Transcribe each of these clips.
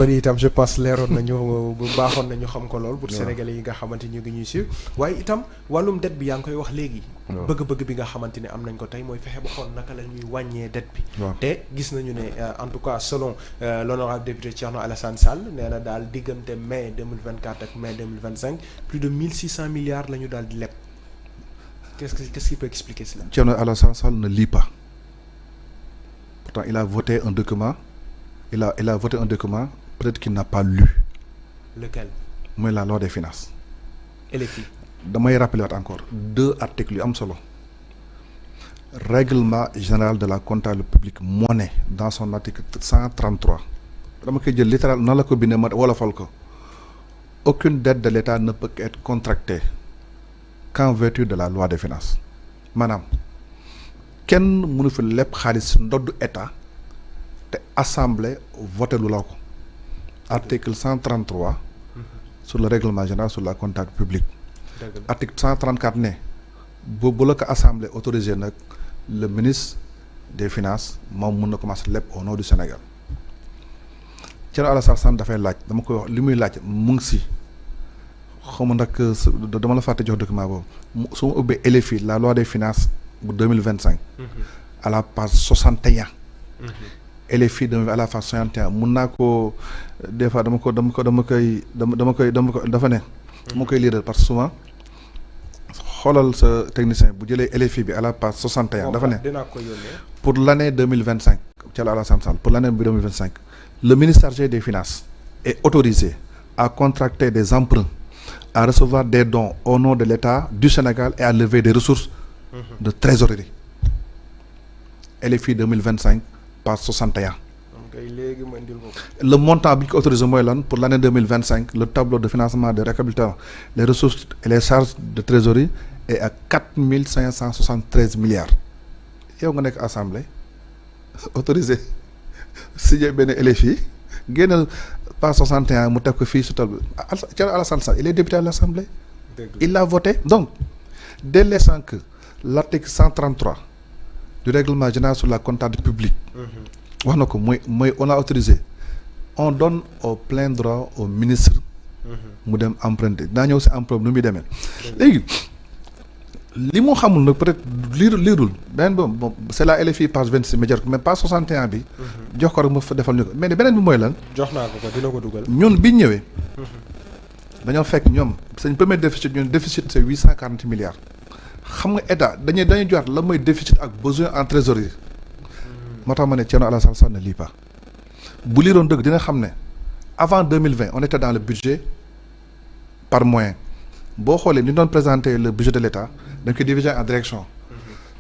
loolu itam je pense leeroon nañu bu baaxoon nañu xam ko lool pour sénégalais yi nga xamante ñu ngi ñuy suivre waaye itam wàllum dette bi yaa ngi koy wax léegi bëgg-bëgg bi nga xamante ne am nañ ko tey mooy fexe ba xool naka la ñuy wàññee dette bi te gis nañu ne en tout cas selon l'honorable député Thierno Alassane Sall nee na daal diggante mai 2024 ak mai 2025 plus de 1600 milliards la ñu daal di leb qu'est-ce qui peut expliquer cela? Thierno Alassane Sall ne lit pas. Pourtant il a voté un document il a voté un document peut-être qu'il n'a pas lu. Lequel? Mooy la loi des finances. LFI. damay rappeler waat encore 2 articles yu am solo. Règlement général de la comptabilité publique moo ne dans son article 133 dama koy jël littéral noonu la ko bindee ma wolofal ko. Aucune dette de l'État ne peut être contractée qu'en vertu de la loi des finances. Maanaam kenn mënu fi lépp xaalis ndoddu état te assemblée voté lu la ko. Article 133 sur le règlement général sur la comptabilité publique. Article 134 ne bu la ko assemblée autorisé nag le ministre des finances moom mën na commencer lépp au nom du Sénégal. Thierno Alassane Sall dafay laaj dama koy wax li muy laaj mu ngi si xaw ma nag dama la fàtte jox document boobu su ma ubbee LFI la loi des finances bu 2025 à la page 61 LFI à la page 61 mun naa ko des fois dama koy dafa ne dama koy lire parce que souvent xoolal sa technicien bu jëlee LFI bi à la page 61 dafa ne pour l'année 2025 Thierno Alassane Sall pour l'année 2025 le ministre chargé des finances est autorisé à contracter des emprunts, à recevoir des dons au nom de l'État du Sénégal et à lever des ressources de trésorerie. LFI 2025, page 61. Le montant bi ko autorisé mooy lan pour l'année 2025, le tableau de financement de réhabilitation, les ressources et les charges de trésorerie est à 4573 milliards. yow nga nekk assemblée autorisé signé benn LFI génnal pas 61 mu teg ko fii su tal bi Thierno Alassane Sall il est député à l'Assemblée. Il l'a voté. Donc dès l'instant que l'article 133 du règlement général sur la comptabilité publique wax na ko mooy on a autorisé on donne au plein droit au ministre mu dem emprunter daa ñëw si emprunt nu muy demee léegi li moo xamul nag peut-être liirul beneen bon c'est la LFI page 26 mais jar ko mais page 61 bi jox ko rek ma fa defal ñu ko mais beneen bi mooy lan jox naa ko dina ko dugal ñun biñ ñëwee dañoo fekk ñoom seen premier déficit ñun déficit c'est 840 milliards xam nga état dañuy joxaat la mooy déficit ak besoin en trésorerie moo tax ma ne Thierno Alassane Sall ne lii pas bu liiroon dëgg dina xam ne avant 2020 on était dans le budget par moyen boo xoolee ni doon présenter le budget de l'État dañ koy diviser en direction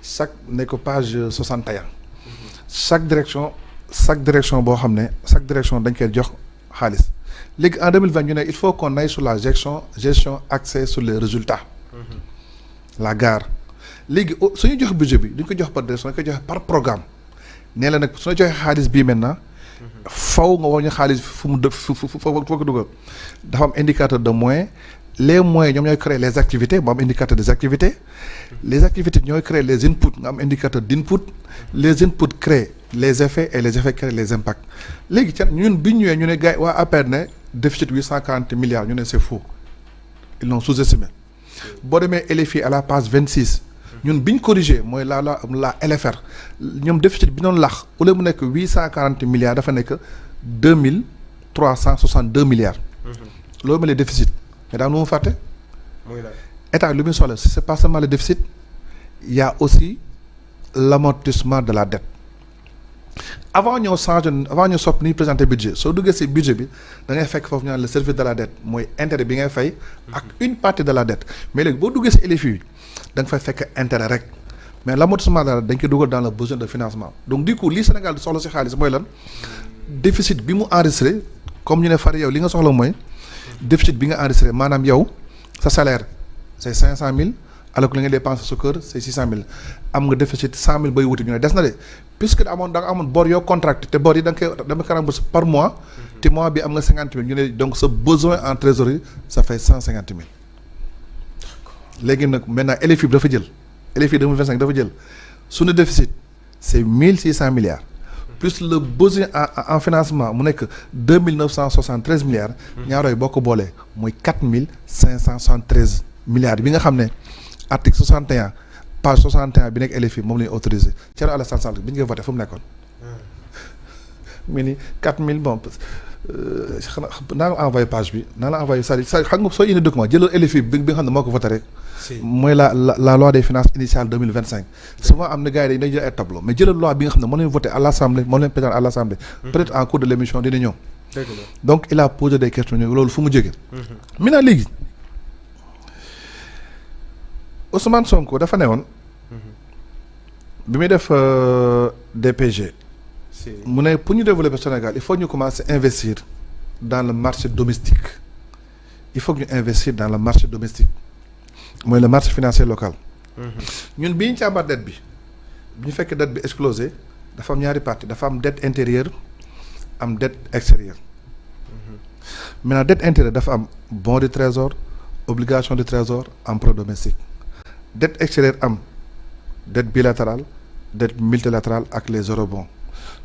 chaque nekk page 61 chaque direction boo xam ne chaque direction dañ koy jox xaalis léegi en 2020 ñu ne il faut qu'on aille sur la gestion axée sur les résultats la gare léegi suñu jox budget bi duñ ko jox par direction dañ koy joxe par programme nee la nag su ñu joxee xaalis bii maintenant faw nga wax ñu xaalis fu mu dëpp fu ko dugal dafa am indicateur de moyens les moyens ñoom ñooy créer les activités mu am indicateur des activités les activités ñooy créer les inputs nga am indicateur d'input les inputs créent les effets et les effets créent les impacts léegi ca ñun bi ñu ñëwee ñu ne gars yi waa APR ne déficit 840 milliards ñu ne c'est faux ils l'ont sous-estimé boo demee LFI à la page 26 ñun bi ñu corrigé mooy la LFR ñoom déficit bi noonu lax au lieu mu nekk 840 milliards dafa nekk 2362 milliards loolu ma les déficit mais daal lu mu fàtte état lu muy soxla c'est pas seulement le déficit il y a aussi l'amortissement de la dette avant ñu sopp ni présenter budget soo duggee ci budget bi da ngay fekk foofu ñu naan le service de la dette mooy intérêt bi ngay fay ak une partie de la dette mais léegi boo duggee ci LFI da nga fay fekk intérêt rek mais l'amortissement de la dette dañ koy dugal dans le besoin de financement donc du coup lii Sénégal di soxla ci xaalis mooy lan déficit bi mu enregistré comme ñu ne far yow li nga soxla mooy déficit bi nga enregistré maanaam yow sa salaire c'est 500 000 alors que li nga dépense sa kër c'est 600 000 am nga déficit 100 000 bay wuti ñu ne des na de puisque da nga amoon bor yoo contracté te bor yi da nga koy rembourser par mois te mois bi am nga 50 000 ñu ne donc sa besoin en trésorerie ça fait 150 000 léegi nag maintenant LFI bi dafa jël LFI 2025 dafa jël suñu déficit c'est 1600 milliards plus le besoin en financement mu nekk 2973 milliards. ñaar yooyu boo ko boolee mooy 4573 milliards bi nga xam ne article 61 page 61 bi nekk LFI moom la ñu autorisé Thierno Alassane Sall bi ñu koy voté fu mu nekkoon. mu ni 4000 bon xanaa naa la envoyé page bi naa la envoyé c'est-à-dire xam nga soo indi document jëlal LFI bi nga xam ne moo ko voté rek. mooy la loi des finances initiale 2025. souvent am na gars yi dañuy jël ay tableau mais jëlal loi bi nga xam ne moo leen voté à l'Assemblée moo leen présenté à l'Assemblée. peut-être en cours de l'émission dina ñëw. donc il a posé des questions loolu fu mu jógee. maintenant léegi Ousmane Sonko dafa ne woon. bi muy def DPG. mu ne pour ñu développer Sénégal il faut ñu commencer investir dans le marché domestique il faut que ñu investir dans le marché domestique mooy le marché financier local. ñun bi ñu càmbar dette bi ñu fekk dette bi explosé dafa am ñaari partie dafa am dette intérieure am dette extérieure. maintenant dette intérieure dafa am bon du trésor obligation du trésor emprunt domestique dette extérieure am dette bilatérale dette multilatérale ak les eurobonds.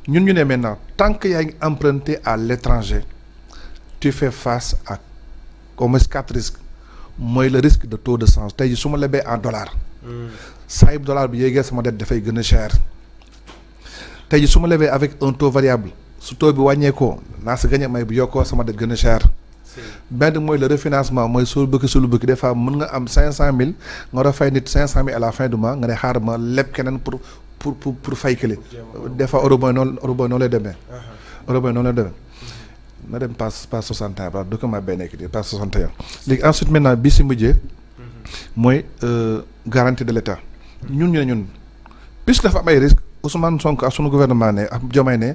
ñun ñu ne maintenant tant que yaa ngi emprunté à l'étranger tu fais face à au moins 4 risques mooy le risque de taux de change tey jii su ma lebee en dollar. saa yu dollar bi yéegee sama dette dafay gën a cher. tey jii su ma lebee avec un taux variable su taux bi wàññeekoo naa si gagné may bu yokkoo sama dette gën a cher. benn mooy le refinancement mooy suul bëkki des fois mën nga am 500000 nga war a fay nit 500000 à la fin du mois nga ne xaaral ma leb keneen pour fay kële des fois euro booy noonu lay demee. euro booy noonu lay demee. na dem passe 61 ba document bay nekk di passe 61 léegi ensuite maintenant bi si mujjee. mooy garantie de l'État. ñun ñu ne ñun puisque dafa am ay risques Ousmane Sonko ak sunu gouvernement ne ak Diomaye ne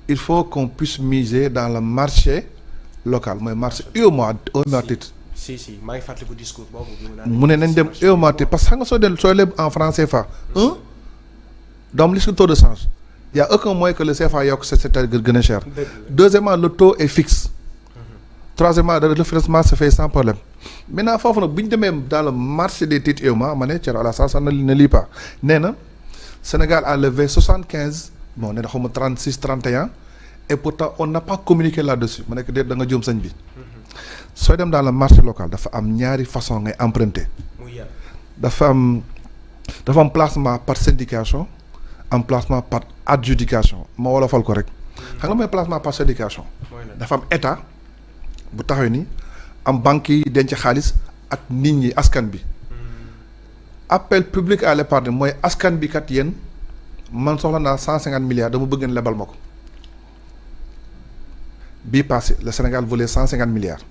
il faut qu'on puisse miser dans le marché local mooy marché UEMOA titre. si maa ngi fàttaliku discours boobu. mu ne nañ dem UEMOA titre parce que xam nga soo leb en franc CFA donc risque taux de change il y a aucun moyen que le CFA yokk c'est-à-dire gën a cher. Deuxièmement le taux est fixe. Troisièmement le financement se fait sans problème. Maintenant foofu nag bu ñu demee dans le marché des titres UEMOA ma ne Thierno Alassane Sall ne lii pas nee na Sénégal a levé 75 bon nee na xaw ma 36 31 et pourtant on n'a pas communiqué là-dessus ma nekk déet da nga jëm sañ bi. sooy dem dans le marché local dafa am ñaari façon ngay emprunter. dafa am placement par syndication. en placement par adjudication ma wolofal ko rek xam nga mooy placement par syndication dafa am état bu taxaw ni am banque yi denc xaalis ak nit ñi askan bi appel public à l'épargne mooy askan bi kat yéen man soxla naa 150 milliards dama bëgg ngeen lebal ma ko bii passé le Sénégal volait 150 milliards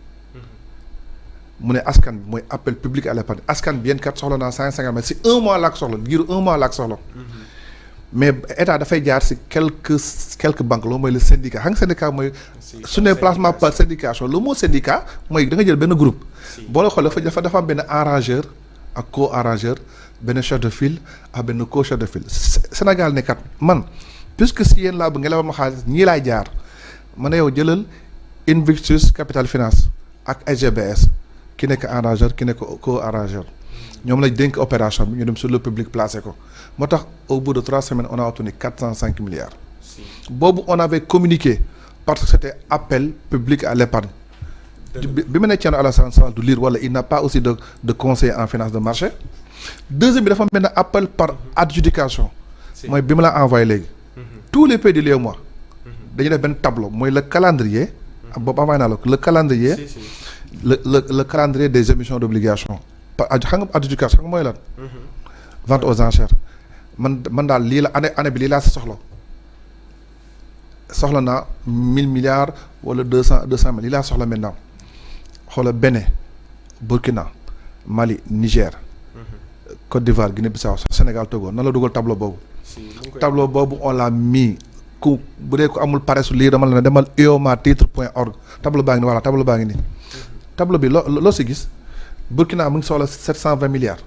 mu ne askan bi mooy appel public à l'épargne askan bi yéen kat soxla naa 150 milliards si un mois laa ko soxla giiru un mois laa ko soxla mais état dafay jaar si quelques banques loolu mooy le syndicat xam nga syndicat mooy su ne placement par syndication le mot syndicat mooy da nga jël benn groupe boo la xool dafa am benn arrangeur ak co-arrangeur benn chef de file ak benn co-chef de file Sénégal ne kat man puisque si yéen laa bëgg nga lebal ma xaalis ñii laay jaar ma ne yow jëlal Invictus Capital Finance ak SGBS ki nekk arrangeur ki nekk co-arrangeur ñoom lañ dénk opération bi ñu dem sur le public placé ko moo tax au bout de 3 semaines on a obtenu 405 milliards. boobu on avait communiqué parce que c'était appel public à l'épargne. bi ma ne Thierno Alassane Sall du lire wala il n'a pas aussi de conseiller en finance de marché. deuxième bi dafa mel ne appel par adjudication. mooy bi ma la envoyé léegi. tous les pays de l'UEMOA dañuy def benn tableau mooy le calendrier. boobu envoyé naa la le calendrier. le calendrier des émissions d'obligations. xam nga adjudication xam nga mooy lan. vente aux enchères man daal lii la année bi lii laa si soxla naa 1000 milliards wala 200 000 lii laa soxla maintenant xoola Bénin Burkina Mali Niger. Côte d'Ivoire Guinée-Bissau Sénégal Togo nan la dugal tableau boobu. tableau boobu on l'a mis ku bu dee ko amul pare su lii dama la ne demal uemoatitre.org tableau baa ngi nii voilà tableau baa ngi nii. tableau bi loo si gis Burkina mu ngi soxla 720 milliards.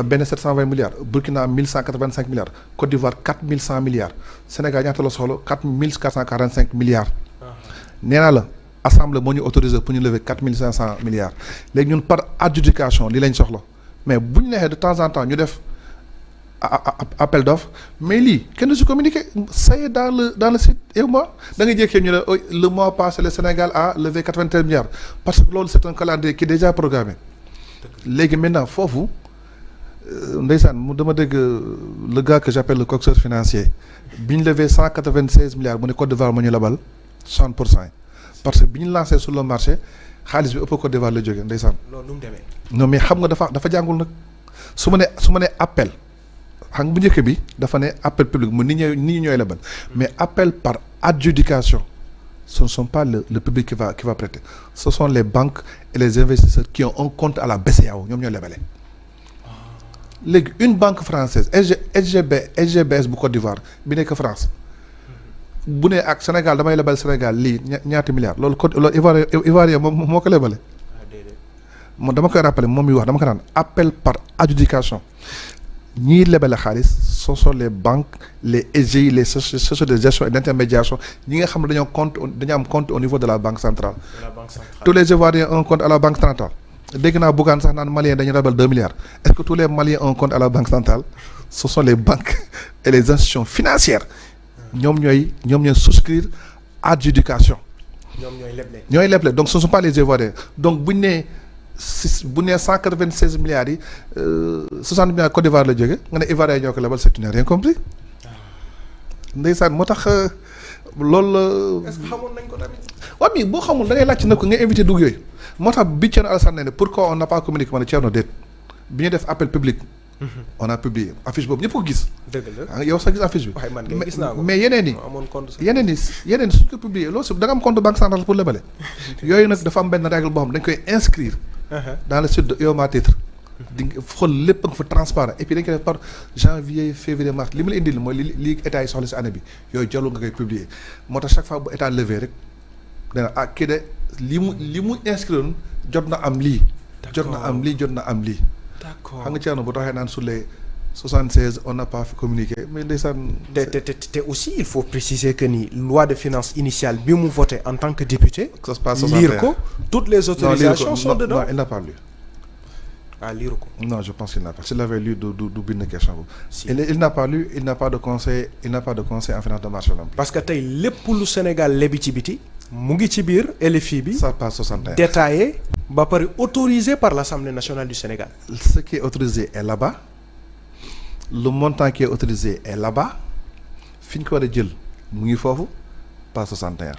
Bénin 720 milliards Burkina 1185 milliards Côte d'Ivoire 4100 milliards Sénégal ñaata la soxla 4445 milliards. nee naa la assemblée moo ñu autorisé pour ñu lever 4500 milliards léegi ñun par adjudication li lañ soxla mais bu ñu neexee de temps en temps ñu def appel d'offres mais lii kenn du si communiqué ça y est dans le site et moi da nga jékkee ñu ne le mois passé le Sénégal a levé 93 milliards parce que loolu c'est un calendrier qui est déjà programmé léegi maintenant foofu ndeysaan mu dama dégg le gars que j'appelle le coxeur financier bi ñu levé 196 milliards mu ne Côte d'Ivoire ma ñu labal 60% parce que bi ñu lancé sur le marché xaalis bi ëpp Côte d'Ivoire la jógee ndeysaan. loolu nu mu demee. non mais xam nga dafa jàngul nag su ma nee appel xam nga bu njëkk bi dafa ne appel public mu nit ñi ñooy lebal mais appel par adjudication ce ne sont pas le public qui va prêter ce sont les banques et les investisseurs qui ont un compte à la BCEAO ñoom ñooy lebale. léegi une banque française SGBS bu Côte d'Ivoire bi nekk France bu ne ak Sénégal damay lebal Sénégal lii ñaati milliards loolu Ivoirien moom moo ko lebale. moom dama koy rappeler moom mi wax dama ko naan appel par adjudication ñiy lebale xaalis ce sont les banques les SGI les sociétés de gestion et d'intermédiation ñi nga xam ne dañoo am compte au niveau de la banque centrale. tous les Ivoiriens ont un compte à la banque centrale. dégg naa Bougane sax naan Maliens dañu lebal 2 milliards est-ce que tous les Maliens ont un compte à la banque centrale ce sont les banques et les institutions financières ñoom ñooy souscrire adjudication. ñooy leble donc ce ne sont pas les Ivoiriens donc bu ñu nee 196 milliards yi 60 milliards Côte d'Ivoire la jóge nga ne Ivoiriens ñoo ko lebal c'est tu n'as rien compris ndeysaan moo tax loolu la. est-ce que xamoon nañ ko tamit. waaw mais boo xamul da ngay laajte nag ko nga invité dugg yooyu moo tax bi Thierno Alassane ne pourquoi on n'a pas communiqué ma ne Thierno déet bi ñu def appel public. on a publié affiche boobu ñëpp ko gis. dëgg la yow sax gis affiche bi. waaye man kay gis naa ko mais yeneen yi suñ ko publié loolu si da nga am compte banque centrale pour lebale. yooyu nag dafa am benn règle boo xam dañ koy inscrire. dans le site de Ioma Titre. di nga xool lépp nga fa transparent et puis dañ koy def par janvier février mars li mu la indil mooy li état yi soxla si année bi yooyu jarul nga koy publier moo tax chaque fois bu état levé rek dana kii de li mu inscrire jot na am lii. jot na am lii. d'accord xam nga Thierno bu taxee naan sur les 76 on n'a pas communiqué mais ndeysaan. te aussi il faut préciser que ni loi de finances initiale bi mu voté en tant que député. ça se passe lire ko toutes les autorisations sont dedans. non il n'a pas lu. lire ko. non je pense qu'il n'a pas s'il avait lu du bind question boobu. il n'a pas lu il n'a pas de conseil en finance de marché non plus. parce que tey lépp lu Sénégal lebi ci biti mu ngi ci biir LFI bi. ça passe 61. détaillé ba pare autorisé par l'Assemblée nationale du Sénégal. ce qui est autorisé est là-bas le montant qui est autorisé est là-bas fi ñu ko war a jël mu ngi foofu passe 61.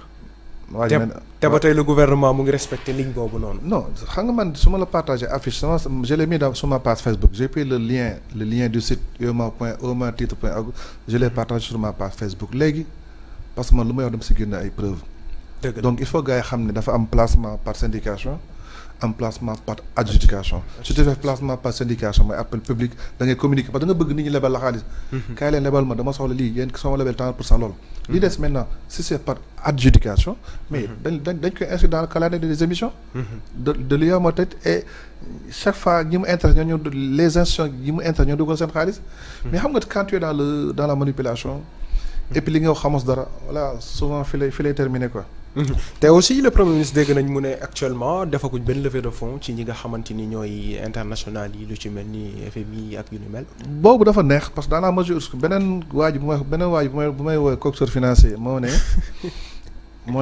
te ba tey le gouvernement mu ngi respecté ligne boobu noonu. non xam nga man su ma la partagé affiche je l'ai mis sur ma page Facebook j'ai pris le lien du site ioma.titre.org je l'ai partagé sur ma page Facebook léegi parce que man lu may wax dem si génne ay preuves. donc il faut gars yi xam ne dafa am placement par syndication am placement par adjudication su tu fais placement par syndication mooy appel public da ngay communiquer parce que da nga bëgg nit ñi lebal la xaalis kaay leen lebal ma dama soxla lii yéen soo ma lebal 30% loolu li des maintenant si c'est par adjudication mais dañ koy inscrire dans le calendrier des émissions de l'Ioma Titre et chaque fois ñi mu intéresse ñoo les institutions yi mu intéresse ñoo dugal seen xaalis mais xam nga quand tu es dans la manipulation et puis li nga wax xamos dara voilà souvent fi lay terminer quoi. te aussi le premier ministre dégg nañ mu ne actuellement defaguñ benn levée de fonds ci ñi nga xamante ni ñooy international yi lu ci mel ni FMI ak yu ni mel. boobu dafa neex parce que dans la mesure beneen waay bu may woowee coxeur financier moo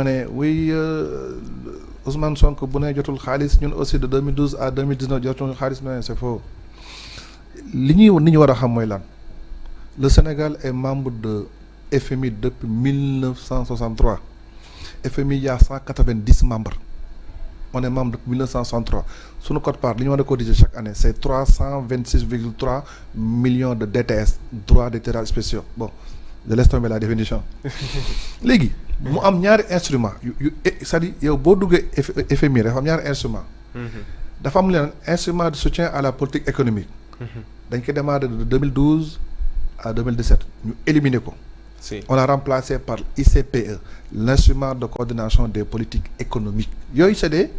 ne oui Ousmane Sonko bu ne jotul xaalis ñun aussi de 2012 à 2019 jotul xaalis mais c'est faux li nit ñi war a xam mooy lan le Sénégal est membre de FMI depuis 1963. FMI il y a 190 membres on est membre depuis 1963 suñu quote-part li ñu war a cotiser chaque année c'est 326,3 millions de DTS droits de tirage spéciaux bon je laisse tomber la définition léegi mu am ñaari instrument yu c'est-à-dire yow boo duggee FMI dafa am ñaari instrument dafa am leen instrument de soutien à la politique économique dañ ko démarrer de 2012 à 2017 ñu éliminer ko. On l'a remplacé par l'ICPE, l'instrument de coordination des politiques économiques. Yooyu c'est des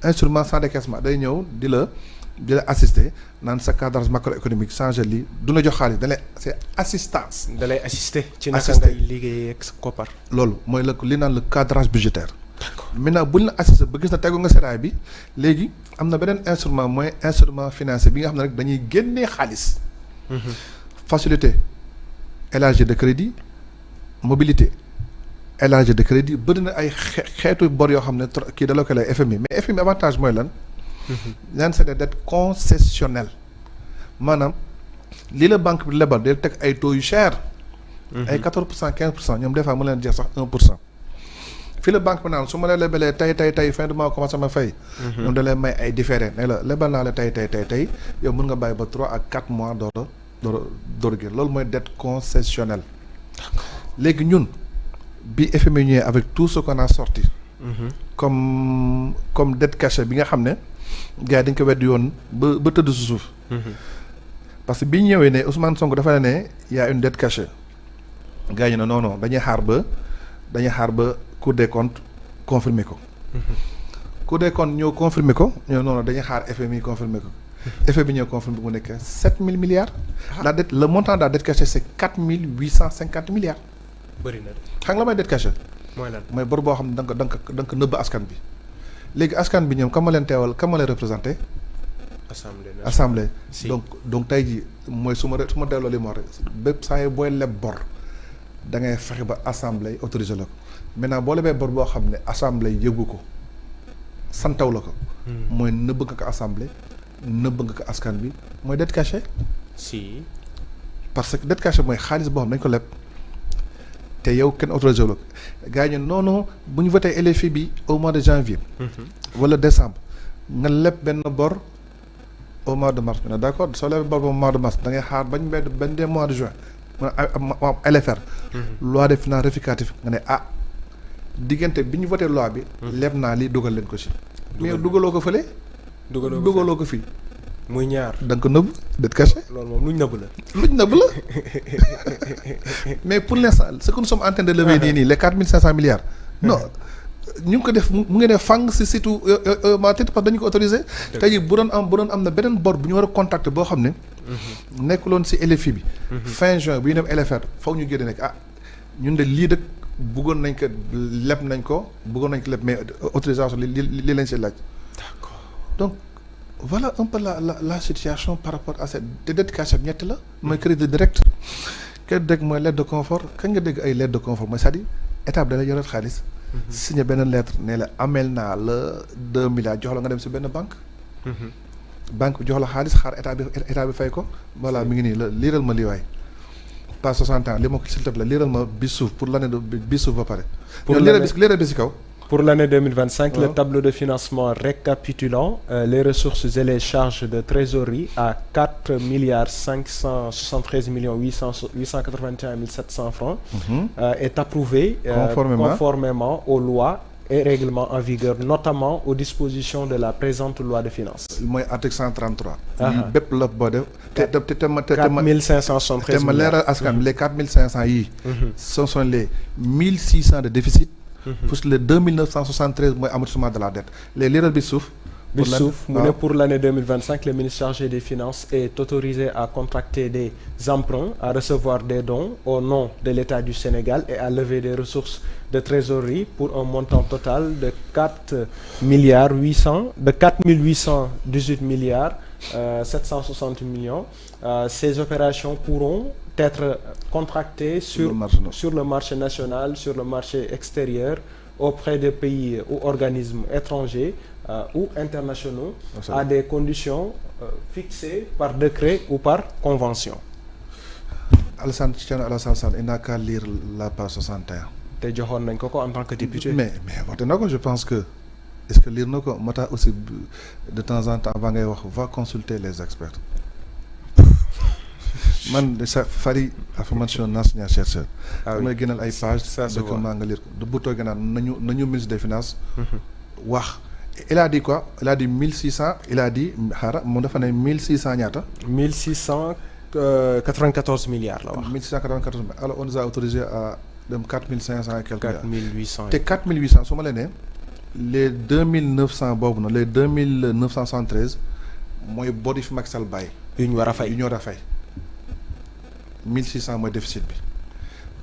instruments sans décaissement day ñëw di la assister naan sa cadrage macroéconomique changé lii du la jox xaalis c'est assistance. da lay assister ci naka ngay liggéeyee ak sa koppar. loolu mooy li naan le cadrage budgétaire. D'accord. Maintenant buñ la assister ba gis na tegu nga seraay bi léegi am na beneen instrument mooy instrument financier bi nga xam ne rek dañuy génnee xaalis. facilité élargie de crédit mobilité élargie de crédit bëri na ay xeetu bor yoo xam ne kii da la ko lay FMI mais FMI avantage mooy lan. leen c'est des dettes concessionnelles maanaam lii la banque bi lebal day teg ay taux yu cher. ay 14% 15% ñoom des fois mu leen jeex sax 1%. fii la banque bi naan su ma la lebalee tey fin de mois commencé ma fay. ñoom da lay may ay différé ne la lebal naa la tey yow mën nga bàyyi ba 3 à 4 mois door a loolu mooy dette concessionnelle. léegi ñun bi FMI ñëwee avec tout ce qu'on a sorti. comme dette cachée bi nga xam ne gars yi dañ ko weddi yoon ba tëdd su suuf. parce que bi ñu ñëwee ne Ousmane Sonko dafa ne y a une dette cachée gars yi ne non dañuy xaar ba Cour des comptes confirmer ko. Cour des comptes ñoo confirmer ko ñoo non dañuy xaar FMI confirmer ko. FMI ñoo confirmer ko mu nekk 7 000 milliards. la dette le montant de la dette cachée c'est 4 850 milliards. bëri na de. xam nga la may dette cachée. mooy lan mooy bor boo xam ne da nga ko nëbb askan bi léegi askan bi ñoom kam ma leen teewal kam ma leen représenté. assemblée. Si. donc tey jii mooy su ma delloo li mu wax rek bépp saa yi booy leb bor da ngay fexe ba assemblée autorisé la ko maintenant boo lebee bor boo xam ne assemblée yëgu ko santaw la ko. mooy nëbb nga ko assemblée nëbb nga ko askan bi mooy dette cachée. si. parce que dette cachée mooy xaalis boo xam dañ ko leb. te yow kenn autorisé wu la gars yi non bu ñu voté LFI bi au mois de janvier. wala décembre nga leb benn bor au mois de mars bi d' accord soo lebee bor ba mois de mars da ngay xaar bañ dee mois de juin ma LFR. loi de finances rectificative nga ne diggante bi ñu voté loi bi. leb naa lii dugal leen ko ci. mais dugaloo ko fële. dugaloo ko fii. muy ñaar da nga ko nëbb dette cachée. loolu moom luñ nëbb la. mais pour l'instant ce que nous sommes en train de lever nii les 4 500 milliards. non ñu ngi ko def mu ngi ne fang si surtout parce que dañu ko autorisé. tey jii bu doon am na beneen bor bu ñu war a contacter boo xam ne. nekkuloon si LFI bi. fin juin bu ñu dem LFR faw ñu génne nekk ñun de lii dëkk bëggoon nañ ko leb mais autorisation li lañ si laaj. d'accord donc. voilà un peu la situation par rapport à cette dette cachée ñett la. mooy crédit direct. crédit direct mooy lettre de confort kañ nga dégg ay lettre de confort mooy c'est-à-dire état bi da lay yoreet xaalis. signé benn lettre ne la ameel naa la 2 milliards jox la nga dem si benn banque. banque bi jox la xaalis xaar état bi fay ko. voilà mi ngi nii la liiral ma lii waay. pas 60 ans li ma ko s'il te plaît liiral ma bi suuf pour l'année bi suuf ba pare. pour liiral bi si kaw. Pour l'année 2025, le tableau de financement récapitulant les ressources et les charges de trésorerie à 4 573 881 700 francs est approuvé conformément aux lois et règlements en vigueur, notamment aux dispositions de la présente loi de finances. Moi, article 133. bépp la boo def. 4 573 te ma leeral askan les 4 500 yi. ce sont les 1600 de déficit. Pour les 2973 mooy amortissement de la dette les liiral bi suuf. Pour l'année 2025, le ministre chargé des Finances est autorisé à contracter des emprunts, à recevoir des dons au nom de l'État du Sénégal et à lever des ressources de trésorerie pour un montant total de 4 818 milliards 760 millions. Ces opérations pourront être contractées sur le marché national, sur le marché extérieur, auprès des pays ou organismes étrangers ou internationaux à des conditions fixées par décret ou par convention. Alassane Sall, il n'a qu'à lire la page 61. te joxoon nañ ko en tant que député. mais waxte na ko je pense que est-ce que lire na ko moo tax aussi de temps en temps avant ngay wax va consulter les experts. man sa fari affirmation enseignant chercheur. damay gënal ay page document nga lire ko du bu toogee naan nañu ministre des finances. wax il a dit quoi il a dit 1600 il a dit xaaral moom dafa ne 1600 ñaata. 1694 milliards la wax. 1694 milliards alors on nous a autorisé à dem 4500 et quelques. 4800 te 4800 su ma leen ne les 2900 boobu noonu les 2973 mooy bor yi fi Macky Sall bàyyi. yu ñu war a fay 1600 mooy déficit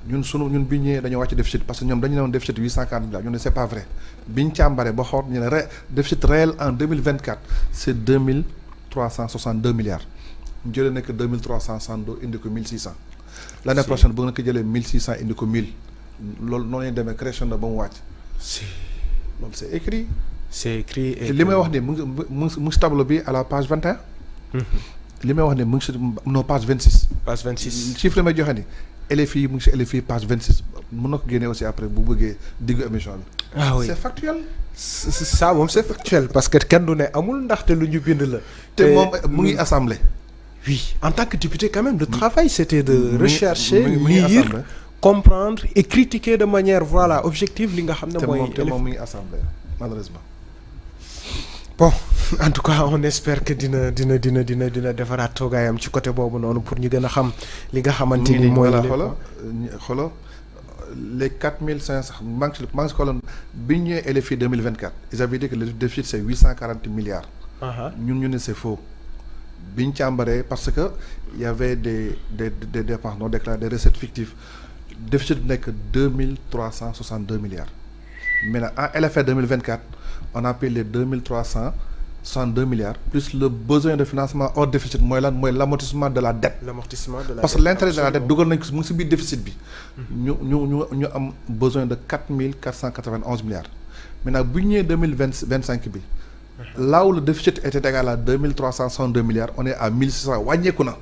bi ñun bi ñëwee dañoo wàcc déficit parce que ñoom dañu ne woon déficit 840 milliards ñu ne c'est pas vrai bi ñu càmbaree ba xool ñu ne déficit réel en 2024 c'est 2362 milliards ñu jëlee nekk 2362 indi ko 1600. L'année prochaine bu nga ko jëlee 1600 indi ko 1000 loolu noonu lañu demee crescendo ba mu wàcc. loolu c'est écrit. c'est écrit et li may wax ni mu ngi si tableau bi à la page 21. li may wax ni mu ngi si non page 26. page 26 chiffre li may joxe ni LFI mu ngi si LFI page 26 mën na ko génne aussi après bu bëggee diggu émission bi. ah oui c'est factuel. ça moom c'est factuel parce que kenn du ne amul ndaxte lu ñu bind la. te moom mu ngi assemblée. oui en tant que député quand même le travail c'était de rechercher lire assemblée. comprendre et critiquer de manière voilà objective li nga xam ne mooy. te moom mu ngi assemblée malheureusement. bon en tout cas on espère que dina defaraat toogaayam ci côté boobu noonu pour ñu gën a xam li nga xamante ni mooy. xoolal les 4500 maa ngi si xooloon bi ñu ñëwee LFI 2024 ils avaient dit que le déficit c'est 840 milliards. ñun ñu ne c'est faux. bi ñu càmbaree parce que y avait des dépenses non déclarées des recettes fictives déficit bi nekk 2362 milliards. maintenant en LFR 2024 on a payé les 2362 milliards plus le besoin de financement hors déficit mooy lan mooy l'amortissement de la dette. Parce que l'intérêt de la dette dugal nañ ko mu ngi si biir déficit bi. ñu am besoin de 4491 milliards. maintenant bu ñu ñëwee 2025 bi. là où le déficit était égal à 2362 milliards on est à 1600 wàññeeku na.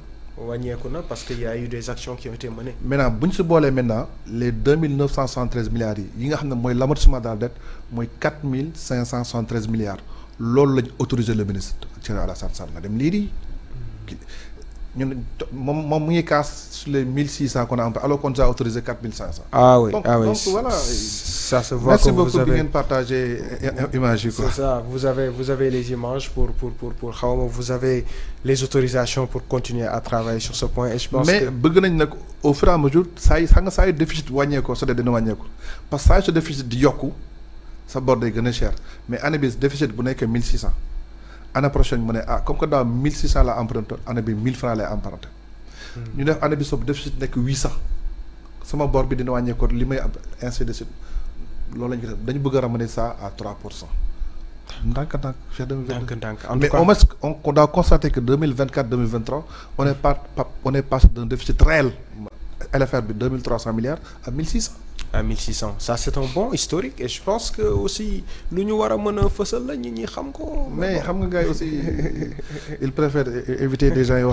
parce qu'il y a eu des actions qui ont été menées. maintenant bu ñu si boolee maintenant les 2973 milliards yi nga xam ne mooy l'amortissement de la dette mooy 4573 milliards loolu lañ autorisé le ministre Thierno Alassane Sall na dem lii di ñun moom mu ngi casse sur les 1600 qu'on a employé alors qu'on nous a autorisé 4500. ah oui donc voilà. ça se voit. Merci beaucoup di ngeen partager images yi quoi. C'est ça vous avez les images pour xawma vous avez les autorisations pour continuer à travailler sur ce point et je pense que mais bëgg nañ nag au fur et à mesure saa yu déficit wàññeekoo sa dette dina wàññeeku parce que saa yu sa déficit di yokku sa bor day gën a cher mais année bi déficit bu nekkee 1600 année prochaine mu ne comme que daaw 1600 la emprunté année bi 1000 francs lay emprunté. ñu def année bi soobu déficit nekk 800 sama bor bi dina wàññeekoo li may am ainsi de suite loolu lañu ko def dañu bëgg a ramener ça à 3%. ndànk-ndànk Cheikh 2022 en tout mais cas au moins on doit constater que 2024-2023 on est passé d'un déficit réel LFR bi 2300 milliards à 1600. à 1600 ça c'est un bon historique et je pense que aussi lu ñu war a mën a fësal la nit ñi xam ko. mais xam nga gars yi aussi ils préfèrent éviter des gens yoo